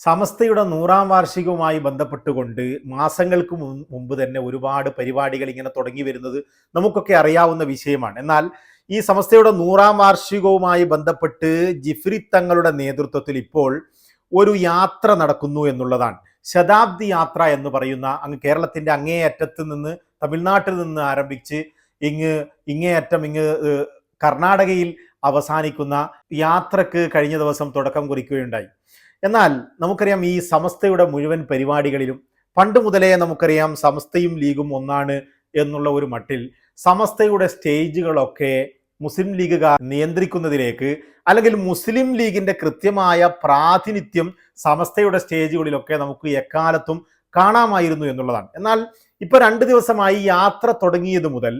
സമസ്തയുടെ 100-ാം വാർഷികവുമായി ബന്ധപ്പെട്ടുകൊണ്ട് മാസങ്ങൾക്ക് മുമ്പ് തന്നെ ഒരുപാട് പരിപാടികൾ ഇങ്ങനെ തുടങ്ങി വരുന്നത് നമുക്കൊക്കെ അറിയാവുന്ന വിഷയമാണ്. എന്നാൽ ഈ സമസ്തയുടെ 100-ാം വാർഷികവുമായി ബന്ധപ്പെട്ട് ജിഫ്രി തങ്ങളുടെ നേതൃത്വത്തിൽ ഇപ്പോൾ ഒരു യാത്ര നടക്കുന്നു എന്നുള്ളതാണ്. ശതാബ്ദി യാത്ര എന്ന് പറയുന്ന അങ്ങ് കേരളത്തിൻ്റെ അങ്ങേയറ്റത്ത് നിന്ന് തമിഴ്നാട്ടിൽ നിന്ന് ആരംഭിച്ച് ഇങ്ങേയറ്റം കർണാടകയിൽ അവസാനിക്കുന്ന യാത്രക്ക് കഴിഞ്ഞ ദിവസം തുടക്കം കുറിക്കുകയുണ്ടായി. എന്നാൽ നമുക്കറിയാം, ഈ സമസ്തയുടെ മുഴുവൻ പരിപാടികളിലും പണ്ട് മുതലേ നമുക്കറിയാം സമസ്തയും ലീഗും ഒന്നാണ് എന്നുള്ള ഒരു മട്ടിൽ സമസ്തയുടെ സ്റ്റേജുകളൊക്കെ മുസ്ലിം ലീഗുകാർ നിയന്ത്രിക്കുന്നതിലേക്ക്, അല്ലെങ്കിൽ മുസ്ലിം ലീഗിന്റെ കൃത്യമായ പ്രാതിനിധ്യം സമസ്തയുടെ സ്റ്റേജുകളിലൊക്കെ നമുക്ക് എക്കാലത്തും കാണാമായിരുന്നു എന്നുള്ളതാണ്. എന്നാൽ ഇപ്പൊ 2 ദിവസമായി യാത്ര തുടങ്ങിയത് മുതൽ,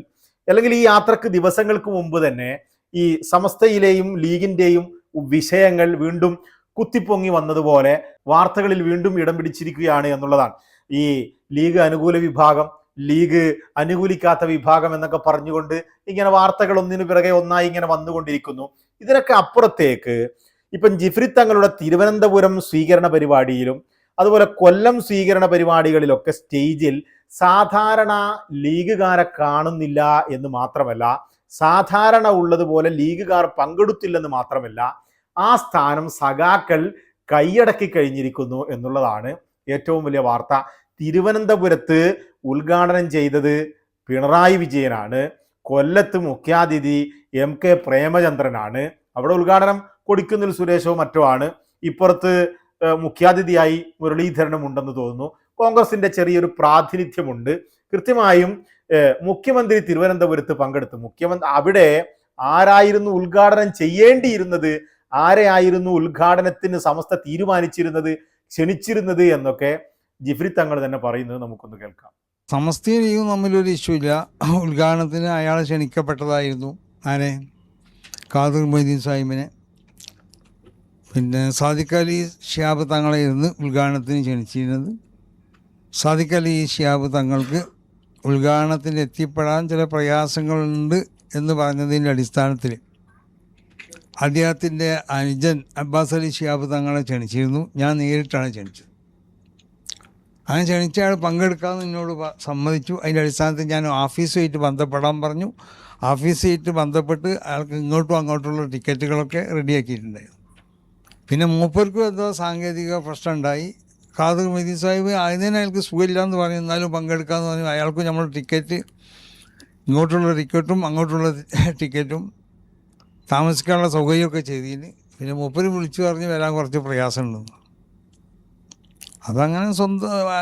അല്ലെങ്കിൽ ഈ യാത്രക്ക് ദിവസങ്ങൾക്ക് മുമ്പ് തന്നെ ഈ സമസ്തയിലെയും ലീഗിന്റെയും വിഷയങ്ങൾ വീണ്ടും കുത്തിപ്പൊങ്ങി വന്നതുപോലെ വാർത്തകളിൽ വീണ്ടും ഇടം പിടിച്ചിരിക്കുകയാണ് എന്നുള്ളതാണ്. ഈ ലീഗ് അനുകൂല വിഭാഗം, ലീഗ് അനുകൂലിക്കാത്ത വിഭാഗം എന്നൊക്കെ പറഞ്ഞുകൊണ്ട് ഇങ്ങനെ വാർത്തകൾ ഒന്നിനു പിറകെ ഒന്നായി ഇങ്ങനെ വന്നുകൊണ്ടിരിക്കുന്നു. ഇതിനൊക്കെ അപ്പുറത്തേക്ക് ഇപ്പം ജിഫ്രി തങ്ങളുടെ തിരുവനന്തപുരം സ്വീകരണ പരിപാടിയിലും അതുപോലെ കൊല്ലം സ്വീകരണ പരിപാടികളിലൊക്കെ സ്റ്റേജിൽ സാധാരണ ലീഗുകാരെ കാണുന്നില്ല എന്ന് മാത്രമല്ല, സാധാരണ ഉള്ളതുപോലെ ലീഗുകാർ പങ്കെടുത്തില്ലെന്ന് മാത്രമല്ല, ആ സ്ഥാനം സഖാക്കൾ കൈയടക്കി കഴിഞ്ഞിരിക്കുന്നു എന്നുള്ളതാണ് ഏറ്റവും വലിയ വാർത്ത. തിരുവനന്തപുരത്ത് ഉദ്ഘാടനം ചെയ്തത് പിണറായി വിജയനാണ്. കൊല്ലത്ത് മുഖ്യാതിഥി MK പ്രേമചന്ദ്രനാണ്. അവിടെ ഉദ്ഘാടനം കൊടിക്കുന്നിൽ സുരേഷോ മറ്റോ ആണ്. ഇപ്പുറത്ത് മുഖ്യാതിഥിയായി മുരളീധരനും ഉണ്ടെന്ന് തോന്നുന്നു. കോൺഗ്രസിന്റെ ചെറിയൊരു പ്രാതിനിധ്യമുണ്ട്. കൃത്യമായും മുഖ്യമന്ത്രി തിരുവനന്തപുരത്ത് പങ്കെടുത്തു. അവിടെ ആരായിരുന്നു ഉദ്ഘാടനം ചെയ്യേണ്ടിയിരുന്നത്, ആരെയായിരുന്നു ഉദ്ഘാടനത്തിന് സമസ്ത തീരുമാനിച്ചിരുന്നത്, ക്ഷണിച്ചിരുന്നത് എന്നൊക്കെ ജിഫ്രി തങ്ങൾ തന്നെ പറയുന്നത് നമുക്കൊന്ന് കേൾക്കാം. സമസ്തയും ലീഗും തമ്മിലൊരു ഇഷ്യൂ ഇല്ല. ഉദ്ഘാടനത്തിന് അയാൾ ക്ഷണിക്കപ്പെട്ടതായിരുന്നു. ആരെ? ഖാദിർ മൊയ്തീൻ സാഹിബിനെ. പിന്നെ സാദിഖ് അലി ശിഹാബ് തങ്ങളെ ഇരുന്ന് ഉദ്ഘാടനത്തിന് ക്ഷണിച്ചിരുന്നത്. സാദിഖ് അലി ശിഹാബ് തങ്ങൾക്ക് ഉദ്ഘാടനത്തിന് എത്തിപ്പെടാൻ ചില പ്രയാസങ്ങളുണ്ട് എന്ന് പറഞ്ഞതിൻ്റെ അടിസ്ഥാനത്തിൽ അദ്ദേഹത്തിൻ്റെ അനുജൻ അബ്ബാസ് അലി ശിഹാബ് തങ്ങളെ ക്ഷണിച്ചിരുന്നു. ഞാൻ നേരിട്ടാണ് ക്ഷണിച്ചത്. അങ്ങനെ ക്ഷണിച്ച ആൾ പങ്കെടുക്കാമെന്ന് എന്നോട് സമ്മതിച്ചു. അതിൻ്റെ അടിസ്ഥാനത്തിൽ ഞാൻ ഓഫീസുമായിട്ട് ബന്ധപ്പെടാൻ പറഞ്ഞു. ഓഫീസുമായിട്ട് ബന്ധപ്പെട്ട് അയാൾക്ക് ഇങ്ങോട്ടും അങ്ങോട്ടുള്ള ടിക്കറ്റുകളൊക്കെ റെഡിയാക്കിയിട്ടുണ്ടായിരുന്നു. പിന്നെ മൂപ്പർക്കും എന്തോ സാങ്കേതിക പ്രശ്നം ഉണ്ടായി. ഖാദിർ മൊയ്തീൻ സാഹിബ് അതിന് അയാൾക്ക് സുഖമില്ല എന്ന് പറഞ്ഞു, എന്നാലും പങ്കെടുക്കാമെന്ന് പറഞ്ഞു. അയാൾക്ക് നമ്മൾ ടിക്കറ്റ്, ഇങ്ങോട്ടുള്ള ടിക്കറ്റും അങ്ങോട്ടുള്ള ടിക്കറ്റും താമസിക്കാനുള്ള സൗകര്യമൊക്കെ ചെയ്തതിന് പിന്നെ മൂപ്പര് വിളിച്ചു പറഞ്ഞ് വരാൻ കുറച്ച് പ്രയാസമുണ്ടെന്ന്. അതങ്ങനെ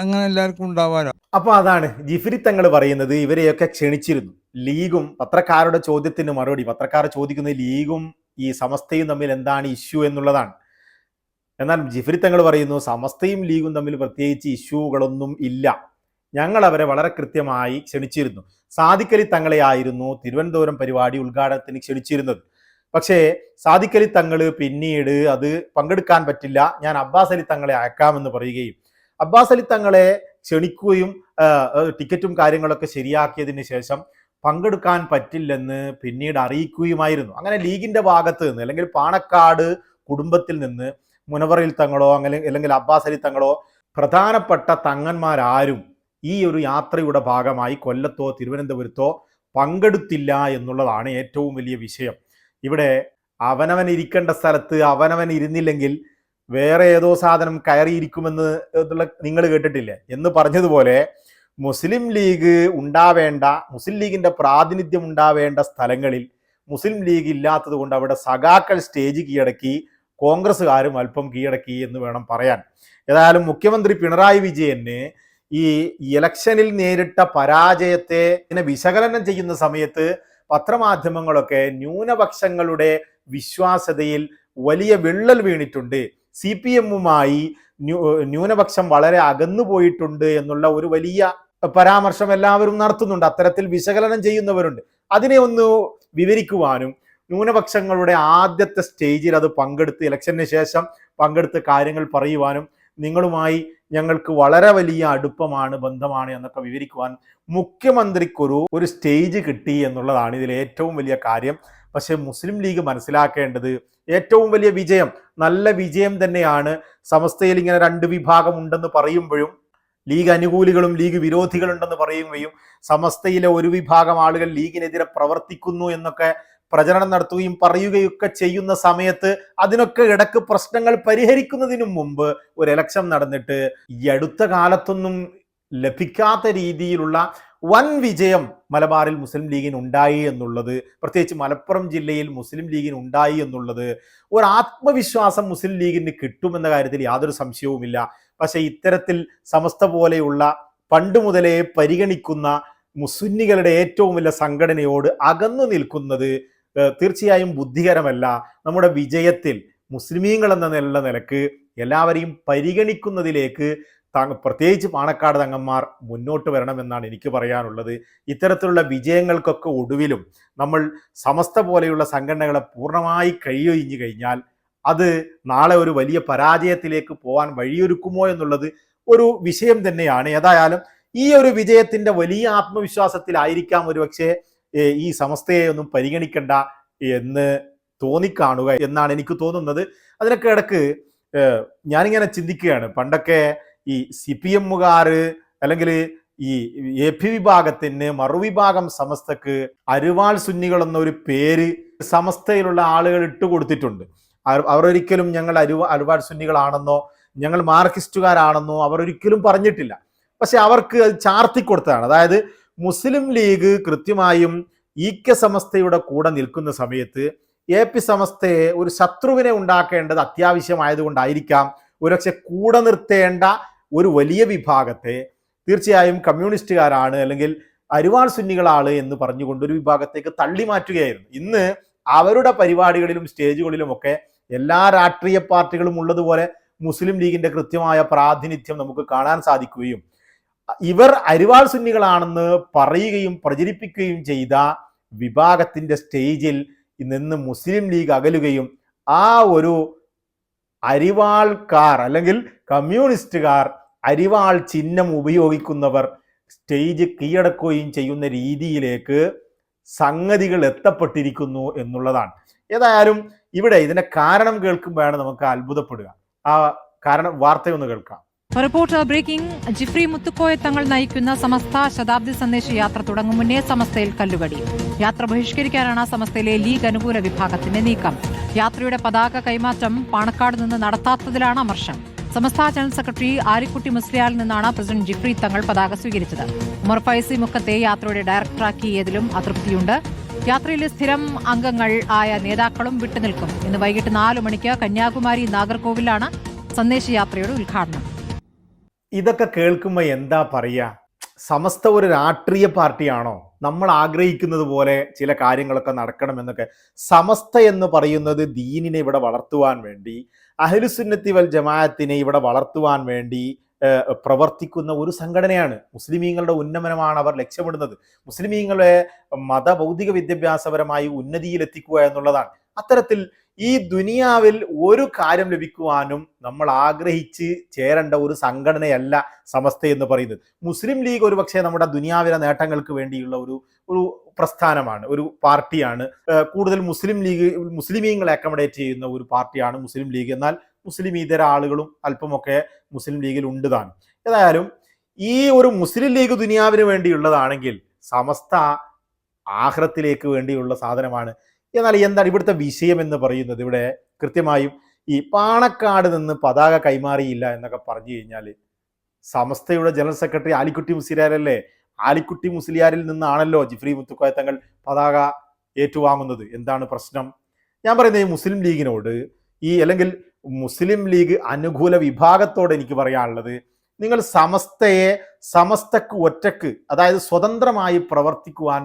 അങ്ങനെ എല്ലാവർക്കും ഉണ്ടാവാനോ. അപ്പൊ അതാണ് ജിഫ്രി തങ്ങൾ പറയുന്നത്. ഇവരെയൊക്കെ ക്ഷണിച്ചിരുന്നു. ലീഗും പത്രക്കാരുടെ ചോദ്യത്തിന് മറുപടി, പത്രക്കാർ ചോദിക്കുന്നത് ലീഗും ഈ സമസ്തയും തമ്മിൽ എന്താണ് ഇഷ്യൂ എന്നുള്ളതാണ്. എന്നാൽ ജിഫ്രി തങ്ങൾ പറയുന്നു സമസ്തയും ലീഗും തമ്മിൽ പ്രത്യേകിച്ച് ഇഷ്യൂകളൊന്നും ഇല്ല, ഞങ്ങൾ അവരെ വളരെ കൃത്യമായി ക്ഷണിച്ചിരുന്നു. സാദിഖ് അലി തങ്ങളെ ആയിരുന്നു തിരുവനന്തപുരം പരിപാടി ഉദ്ഘാടനത്തിന് ക്ഷണിച്ചിരുന്നത്. പക്ഷേ സാദിഖ് അലി തങ്ങൾ പിന്നീട് അത് പങ്കെടുക്കാൻ പറ്റില്ല, ഞാൻ അബ്ബാസ് അലി തങ്ങളെ അയക്കാമെന്ന് പറയുകയും അബ്ബാസ് അലി തങ്ങളെ ക്ഷണിക്കുകയും ടിക്കറ്റും കാര്യങ്ങളൊക്കെ ശരിയാക്കിയതിന് ശേഷം പങ്കെടുക്കാൻ പറ്റില്ലെന്ന് പിന്നീട് അറിയിക്കുകയുമായിരുന്നു. അങ്ങനെ ലീഗിന്റെ ഭാഗത്ത് നിന്ന്, അല്ലെങ്കിൽ പാണക്കാട് കുടുംബത്തിൽ നിന്ന് മുനവറിൽ തങ്ങളോ അല്ലെങ്കിൽ അബ്ബാസ് അലി തങ്ങളോ പ്രധാനപ്പെട്ട തങ്ങന്മാരാരും ഈ ഒരു യാത്രയുടെ ഭാഗമായി കൊല്ലത്തോ തിരുവനന്തപുരത്തോ പങ്കെടുത്തില്ല എന്നുള്ളതാണ് ഏറ്റവും വലിയ വിഷയം. ഇവിടെ അവനവൻ ഇരിക്കേണ്ട സ്ഥലത്ത് അവനവൻ ഇരുന്നില്ലെങ്കിൽ വേറെ ഏതോ സാധനം കയറിയിരിക്കുമെന്ന് നിങ്ങൾ കേട്ടിട്ടില്ലേ എന്ന് പറഞ്ഞതുപോലെ, മുസ്ലിം ലീഗ് ഉണ്ടാവേണ്ട, മുസ്ലിം ലീഗിന്റെ പ്രാതിനിധ്യം ഉണ്ടാവേണ്ട സ്ഥലങ്ങളിൽ മുസ്ലിം ലീഗ് ഇല്ലാത്തത് കൊണ്ട് അവിടെ സഖാക്കൾ സ്റ്റേജ് കീഴടക്കി, കോൺഗ്രസ്സുകാരും അല്പം കീഴടക്കി എന്ന് വേണം പറയാൻ. ഏതായാലും മുഖ്യമന്ത്രി പിണറായി വിജയന് ഈ ഇലക്ഷനിൽ നേരിട്ട പരാജയത്തെ വിശകലനം ചെയ്യുന്ന സമയത്ത് പത്രമാധ്യമങ്ങളൊക്കെ ന്യൂനപക്ഷങ്ങളുടെ വിശ്വാസ്യതയിൽ വലിയ വിള്ളൽ വീണിട്ടുണ്ട്, CPM-മായി ന്യൂനപക്ഷം വളരെ അകന്നുപോയിട്ടുണ്ട് എന്നുള്ള ഒരു വലിയ പരാമർശം എല്ലാവരും നടത്തുന്നുണ്ട്. അത്തരത്തിൽ വിശകലനം ചെയ്യുന്നവരുണ്ട്. അതിനെ ഒന്ന് വിവരിക്കുവാനും ന്യൂനപക്ഷങ്ങളുടെ ആദ്യത്തെ സ്റ്റേജിൽ അത് പങ്കെടുത്ത് ഇലക്ഷന് ശേഷം പങ്കെടുത്ത് കാര്യങ്ങൾ പറയുവാനും നിങ്ങളുമായി ഞങ്ങൾക്ക് വളരെ വലിയ അടുപ്പമാണ്, ബന്ധമാണ് എന്നൊക്കെ വിവരിക്കുവാൻ മുഖ്യമന്ത്രിക്കൊരു സ്റ്റേജ് കിട്ടി എന്നുള്ളതാണ് ഇതിൽ ഏറ്റവും വലിയ കാര്യം. പക്ഷെ മുസ്ലിം ലീഗ് മനസ്സിലാക്കേണ്ടത് ഏറ്റവും വലിയ വിജയം, നല്ല വിജയം തന്നെയാണ്. സമസ്തയിൽ ഇങ്ങനെ രണ്ട് വിഭാഗം ഉണ്ടെന്ന് പറയുമ്പോഴും ലീഗ് അനുകൂലികളും ലീഗ് വിരോധികളുണ്ടെന്ന് പറയുകയും സമസ്തയിലെ ഒരു വിഭാഗം ആളുകൾ ലീഗിനെതിരെ പ്രവർത്തിക്കുന്നു എന്നൊക്കെ പ്രചരണം നടത്തുകയും പറയുകയൊക്കെ ചെയ്യുന്ന സമയത്ത് അതിനൊക്കെ ഇടക്ക് പ്രശ്നങ്ങൾ പരിഹരിക്കുന്നതിനു മുമ്പ് ഒരു ഇലക്ഷൻ നടന്നിട്ട് ഈ അടുത്ത കാലത്തൊന്നും ലഭിക്കാത്ത രീതിയിലുള്ള വൻ വിജയം മലബാറിൽ മുസ്ലിം ലീഗിന് ഉണ്ടായി എന്നുള്ളത്, പ്രത്യേകിച്ച് മലപ്പുറം ജില്ലയിൽ മുസ്ലിം ലീഗിന് ഉണ്ടായി എന്നുള്ളത് ഒരു ആത്മവിശ്വാസം മുസ്ലിം ലീഗിന് കിട്ടുമെന്ന കാര്യത്തിൽ യാതൊരു സംശയവുമില്ല. പക്ഷെ ഇത്തരത്തിൽ സമസ്ത പോലെയുള്ള പണ്ട് മുതലേ പരിഗണിക്കുന്ന മുസ്ലിങ്ങളുടെ ഏറ്റവും വലിയ സംഘടനയോട് അകന്നു നിൽക്കുന്നത് തീർച്ചയായും ബുദ്ധികരമല്ല. നമ്മുടെ വിജയത്തിൽ മുസ്ലിമീങ്ങൾ എന്ന നിലക്ക് എല്ലാവരെയും പരിഗണിക്കുന്നതിലേക്ക് പ്രത്യേകിച്ച് പാണക്കാട് തങ്ങന്മാർ മുന്നോട്ട് വരണമെന്നാണ് എനിക്ക് പറയാനുള്ളത്. ഇത്തരത്തിലുള്ള വിജയങ്ങൾക്കൊക്കെ ഒടുവിലും നമ്മൾ സമസ്ത പോലെയുള്ള സംഘടനകളെ പൂർണ്ണമായി കഴിയൊഴിഞ്ഞു കഴിഞ്ഞാൽ അത് നാളെ ഒരു വലിയ പരാജയത്തിലേക്ക് പോകാൻ വഴിയൊരുക്കുമോ എന്നുള്ളത് ഒരു വിഷയം തന്നെയാണ്. ഏതായാലും ഈ ഒരു വിജയത്തിന്റെ വലിയ ആത്മവിശ്വാസത്തിലായിരിക്കാം ഒരുപക്ഷെ ഈ സമസ്തയെ ഒന്നും പരിഗണിക്കണ്ട എന്ന് തോന്നിക്കാണുക എന്നാണ് എനിക്ക് തോന്നുന്നത്. അതിനൊക്കെ ഇടക്ക് ഞാനിങ്ങനെ ചിന്തിക്കുകയാണ്, പണ്ടൊക്കെ ഈ CPM-കാർ അല്ലെങ്കിൽ ഈ AP വിഭാഗത്തിന് മറുവിഭാഗം സമസ്തക്ക് അരുവാൾ സുന്നികൾ എന്നൊരു പേര് സമസ്തയിലുള്ള ആളുകൾ ഇട്ടുകൊടുത്തിട്ടുണ്ട്. അവർ ഒരിക്കലും ഞങ്ങൾ അരുവാൾ സുന്നികളാണെന്നോ ഞങ്ങൾ മാർക്സിസ്റ്റുകാരാണെന്നോ അവർ ഒരിക്കലും പറഞ്ഞിട്ടില്ല. പക്ഷെ അവർക്ക് അത് ചാർത്തിക്കൊടുത്തതാണ്. അതായത് മുസ്ലിം ലീഗ് കൃത്യമായും ഈക്യ സമസ്തയുടെ കൂടെ നിൽക്കുന്ന സമയത്ത് AP സമസ്തയെ ഒരു ശത്രുവിനെ ഉണ്ടാക്കേണ്ടത് അത്യാവശ്യമായതുകൊണ്ടായിരിക്കാം ഒരുപക്ഷെ കൂടെ നിർത്തേണ്ട ഒരു വലിയ വിഭാഗത്തെ തീർച്ചയായും കമ്മ്യൂണിസ്റ്റുകാരാണ് അല്ലെങ്കിൽ അരുവാൾ സുന്നികളാണ് എന്ന് പറഞ്ഞുകൊണ്ട് ഒരു വിഭാഗത്തേക്ക് തള്ളി മാറ്റുകയായിരുന്നു. ഇന്ന് അവരുടെ പരിപാടികളിലും സ്റ്റേജുകളിലും ഒക്കെ എല്ലാ രാഷ്ട്രീയ പാർട്ടികളും ഉള്ളതുപോലെ മുസ്ലിം ലീഗിന്റെ കൃത്യമായ പ്രാതിനിധ്യം നമുക്ക് കാണാൻ സാധിക്കുകയും ഇവർ അരിവാൾ സുന്നികളാണെന്ന് പറയുകയും പ്രചരിപ്പിക്കുകയും ചെയ്ത വിഭാഗത്തിന്റെ സ്റ്റേജിൽ നിന്ന് മുസ്ലിം ലീഗ് അകലുകയും ആ ഒരു അരിവാൾക്കാർ അല്ലെങ്കിൽ കമ്മ്യൂണിസ്റ്റുകാർ അരിവാൾ ചിഹ്നം ഉപയോഗിക്കുന്നവർ സ്റ്റേജ് കീഴടക്കുകയും ചെയ്യുന്ന രീതിയിലേക്ക് സംഗതികൾ എത്തപ്പെട്ടിരിക്കുന്നു എന്നുള്ളതാണ്. ഏതായാലും ഇവിടെ ഇതിന്റെ കാരണം കേൾക്കുമ്പോഴാണ് നമുക്ക് അത്ഭുതപ്പെടുക. ആ കാരണം വാർത്തയൊന്ന് കേൾക്കാം. Reporter breaking. ജിഫ്രി മുത്തുക്കോയ തങ്ങൾ നയിക്കുന്ന സമസ്ത ശതാബ്ദി സന്ദേശ യാത്ര തുടങ്ങും മുന്നേ സമസ്തയിൽ കല്ലുകടി. യാത്ര ബഹിഷ്കരിക്കാനാണ് സമസ്തയിലെ ലീഗ് അനുകൂല വിഭാഗത്തിന്റെ നീക്കം. യാത്രയുടെ പതാക കൈമാറ്റം പാണക്കാട് നിന്ന് നടത്താത്തതിലാണ് അമർഷം. സമസ്ത ജനറൽ സെക്രട്ടറി ആലിക്കുട്ടി മുസ്ലിയാരിൽ നിന്നാണ് പ്രസിഡന്റ് ജിഫ്രി തങ്ങൾ പതാക സ്വീകരിച്ചത്. ഉമർ ഫൈസി മുക്കത്തെ യാത്രയുടെ ഡയറക്ടറാക്കിയതിലും അതൃപ്തിയുണ്ട്. യാത്രയിലെ സ്ഥിരം അംഗങ്ങൾ ആയ നേതാക്കളും വിട്ടുനിൽക്കും. ഇന്ന് വൈകിട്ട് 4 മണിക്ക് കന്യാകുമാരി നാഗർകോവിലാണ് സന്ദേശയാത്രയുടെ ഉദ്ഘാടനം. ഇതൊക്കെ കേൾക്കുമ്പോൾ എന്താ പറയുക? സമസ്ത ഒരു രാഷ്ട്രീയ പാർട്ടിയാണോ? നമ്മൾ ആഗ്രഹിക്കുന്നത് പോലെ ചില കാര്യങ്ങളൊക്കെ നടക്കണമെന്നൊക്കെ. സമസ്ത എന്ന് പറയുന്നത് ദീനിനെ ഇവിടെ വളർത്തുവാൻ വേണ്ടി, അഹ്ലുസുന്നത്തി വൽ ജമാഅത്തിനെ ഇവിടെ വളർത്തുവാൻ വേണ്ടി പ്രവർത്തിക്കുന്ന ഒരു സംഘടനയാണ്. മുസ്ലിമീങ്ങളുടെ ഉന്നമനമാണ് അവർ ലക്ഷ്യമിടുന്നത്. മുസ്ലിമീങ്ങളെ മതഭൗതിക വിദ്യാഭ്യാസപരമായി ഉന്നതിയിലെത്തിക്കുക എന്നുള്ളതാണ്. അത്തരത്തിൽ ഈ ദുനിയാവിൽ ഒരു കാര്യം ലഭിക്കുവാനും നമ്മൾ ആഗ്രഹിച്ച് ചേരേണ്ട ഒരു സംഘടനയല്ല സമസ്ത എന്ന് പറയുന്നത്. മുസ്ലിം ലീഗ് ഒരുപക്ഷെ നമ്മുടെ ദുനിയാവിലെ നേട്ടങ്ങൾക്ക് വേണ്ടിയുള്ള ഒരു പ്രസ്ഥാനമാണ്, ഒരു പാർട്ടിയാണ്. കൂടുതൽ മുസ്ലിമീങ്ങളെ അക്കമഡേറ്റ് ചെയ്യുന്ന ഒരു പാർട്ടിയാണ് മുസ്ലിം ലീഗ്. എന്നാൽ മുസ്ലിം ഇതര ആളുകളും അല്പമൊക്കെ മുസ്ലിം ലീഗിൽ ഉണ്ട് താനും. ഏതായാലും ഈ ഒരു മുസ്ലിം ലീഗ് ദുനിയാവിന് വേണ്ടിയുള്ളതാണെങ്കിൽ സമസ്ത ആഖിറത്തിലേക്ക് വേണ്ടിയുള്ള സാധനമാണ്. എന്നാൽ എന്താണ് ഇവിടുത്തെ വിഷയം എന്ന് പറയുന്നത്? ഇവിടെ കൃത്യമായും ഈ പാണക്കാട് നിന്ന് പതാക കൈമാറിയില്ല എന്നൊക്കെ പറഞ്ഞു കഴിഞ്ഞാൽ സമസ്തയുടെ ജനറൽ സെക്രട്ടറി ആലിക്കുട്ടി മുസ്ലിയാരല്ലേ? ആലിക്കുട്ടി മുസ്ലിയാരിൽ നിന്നാണല്ലോ ജിഫ്രി മുത്തുക്കോയ തങ്ങൾ പതാക ഏറ്റുവാങ്ങുന്നത്. എന്താണ് പ്രശ്നം? ഞാൻ പറയുന്നത് ഈ മുസ്ലിം ലീഗിനോട് അല്ലെങ്കിൽ മുസ്ലിം ലീഗ് അനുകൂല വിഭാഗത്തോട് എനിക്ക് പറയാനുള്ളത്, നിങ്ങൾ സമസ്തക്ക് ഒറ്റക്ക്, അതായത് സ്വതന്ത്രമായി പ്രവർത്തിക്കുവാൻ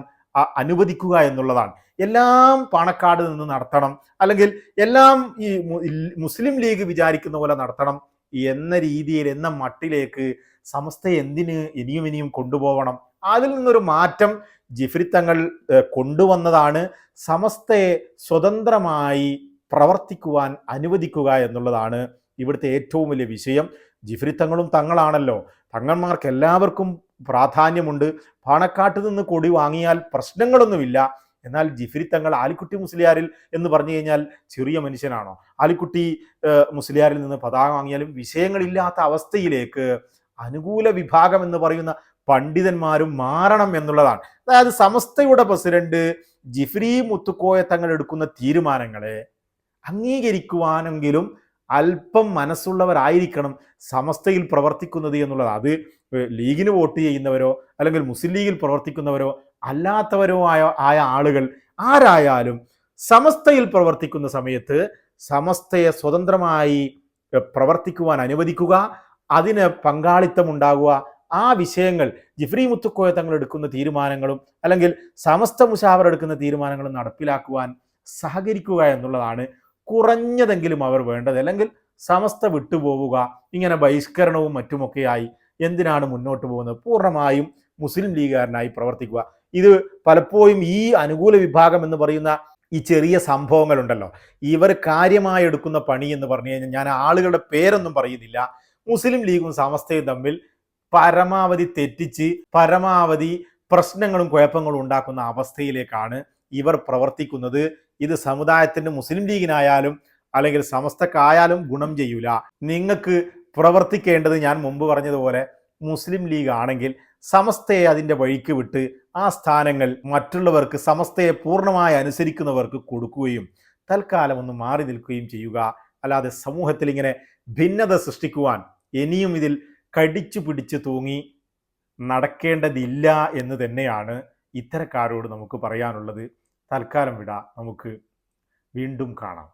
അനുവദിക്കുക എന്നുള്ളതാണ്. എല്ലാം പാണക്കാട് നിന്ന് നടത്തണം, അല്ലെങ്കിൽ എല്ലാം ഈ മുസ്ലിം ലീഗ് വിചാരിക്കുന്ന പോലെ നടത്തണം എന്ന രീതിയിൽ, എന്ന മട്ടിലേക്ക് സമസ്തയെ എന്തിന് ഇനിയും കൊണ്ടുപോകണം? അതിൽ നിന്നൊരു മാറ്റം ജിഫ്രി തങ്ങൾ കൊണ്ടുവന്നതാണ്. സമസ്തയെ സ്വതന്ത്രമായി പ്രവർത്തിക്കുവാൻ അനുവദിക്കുക എന്നുള്ളതാണ് ഇവിടുത്തെ ഏറ്റവും വലിയ വിഷയം. ജിഫ്രി തങ്ങളും തങ്ങളാണല്ലോ, തങ്ങന്മാർക്ക് എല്ലാവർക്കും പ്രാധാന്യമുണ്ട്. പാണക്കാട്ട് നിന്ന് കൊടി വാങ്ങിയാൽ പ്രശ്നങ്ങളൊന്നുമില്ല. എന്നാൽ ജിഫ്രി തങ്ങൾ ആലിക്കുട്ടി മുസ്ലിയാരിൽ എന്ന് പറഞ്ഞു കഴിഞ്ഞാൽ ചെറിയ മനുഷ്യനാണോ? ആലിക്കുട്ടി മുസ്ലിയാരിൽ നിന്ന് പതാക വാങ്ങിയാലും വിഷയങ്ങളില്ലാത്ത അവസ്ഥയിലേക്ക് അനുകൂല വിഭാഗം എന്ന് പറയുന്ന പണ്ഡിതന്മാരും മാറണം എന്നുള്ളതാണ്. അതായത് സമസ്തയുടെ പ്രസിഡന്റ് ജിഫ്രി മുത്തുക്കോയ തങ്ങൾ എടുക്കുന്ന തീരുമാനങ്ങളെ അംഗീകരിക്കുവാനെങ്കിലും അല്പം മനസ്സുള്ളവരായിരിക്കണം സമസ്തയിൽ പ്രവർത്തിക്കുന്നത് എന്നുള്ളത്. അത് ലീഗിന് വോട്ട് ചെയ്യുന്നവരോ അല്ലെങ്കിൽ മുസ്ലിം ലീഗിൽ പ്രവർത്തിക്കുന്നവരോ അല്ലാത്തവരോ ആയ ആളുകൾ ആരായാലും സമസ്തയിൽ പ്രവർത്തിക്കുന്ന സമയത്ത് സമസ്തയെ സ്വതന്ത്രമായി പ്രവർത്തിക്കുവാൻ അനുവദിക്കുക, അതിന് പങ്കാളിത്തം ഉണ്ടാകുക, ആ വിഷയങ്ങൾ ജിഫ്രി മുത്തുക്കോയ തങ്ങൾ എടുക്കുന്ന തീരുമാനങ്ങളും അല്ലെങ്കിൽ സമസ്ത മുശാവറ എടുക്കുന്ന തീരുമാനങ്ങളും നടപ്പിലാക്കുവാൻ സഹകരിക്കുക എന്നുള്ളതാണ് കുറഞ്ഞതെങ്കിലും അവർ വേണ്ടത്. അല്ലെങ്കിൽ സമസ്ത വിട്ടുപോവുക, ഇങ്ങനെ ബഹിഷ്കരണവും മറ്റുമൊക്കെയായി എന്തിനാണ് മുന്നോട്ട് പോകുന്നത്? പൂർണ്ണമായും മുസ്ലിം ലീഗുകാരനായി പ്രവർത്തിക്കുക. ഇത് പലപ്പോഴും ഈ അനുകൂല വിഭാഗം എന്ന് പറയുന്ന ഈ ചെറിയ സംഭവങ്ങളുണ്ടല്ലോ, ഇവർ കാര്യമായി എടുക്കുന്ന പണി എന്ന് പറഞ്ഞു കഴിഞ്ഞാൽ, ഞാൻ ആളുകളുടെ പേരൊന്നും പറയുന്നില്ല, മുസ്ലിം ലീഗും സമസ്തയും തമ്മിൽ പരമാവധി തെറ്റിച്ച് പരമാവധി പ്രശ്നങ്ങളും കുഴപ്പങ്ങളും ഉണ്ടാക്കുന്ന അവസ്ഥയിലേക്കാണ് ഇവർ പ്രവർത്തിക്കുന്നത്. ഇത് സമുദായത്തിന് മുസ്ലിം ലീഗിനായാലും അല്ലെങ്കിൽ സമസ്തക്കായാലും ഗുണം ചെയ്യൂല. നിങ്ങൾക്ക് പ്രവർത്തിക്കേണ്ടത് ഞാൻ മുമ്പ് പറഞ്ഞതുപോലെ മുസ്ലിം ലീഗ് ആണെങ്കിൽ സമസ്തയെ അതിൻ്റെ വഴിക്ക് വിട്ട് ആ സ്ഥാനങ്ങൾ മറ്റുള്ളവർക്ക്, സമസ്തയെ പൂർണ്ണമായി അനുസരിക്കുന്നവർക്ക് കൊടുക്കുകയും തൽക്കാലം ഒന്ന് മാറി നിൽക്കുകയും ചെയ്യുക. അല്ലാതെ സമൂഹത്തിൽ ഇങ്ങനെ ഭിന്നത സൃഷ്ടിക്കുവാൻ ഇനിയും ഇതിൽ കടിച്ചു പിടിച്ച് തൂങ്ങി നടക്കേണ്ടതില്ല എന്ന് തന്നെയാണ് ഇത്തരക്കാരോട് നമുക്ക് പറയാനുള്ളത്. തൽക്കാലം വിടാം, നമുക്ക് വീണ്ടും കാണാം.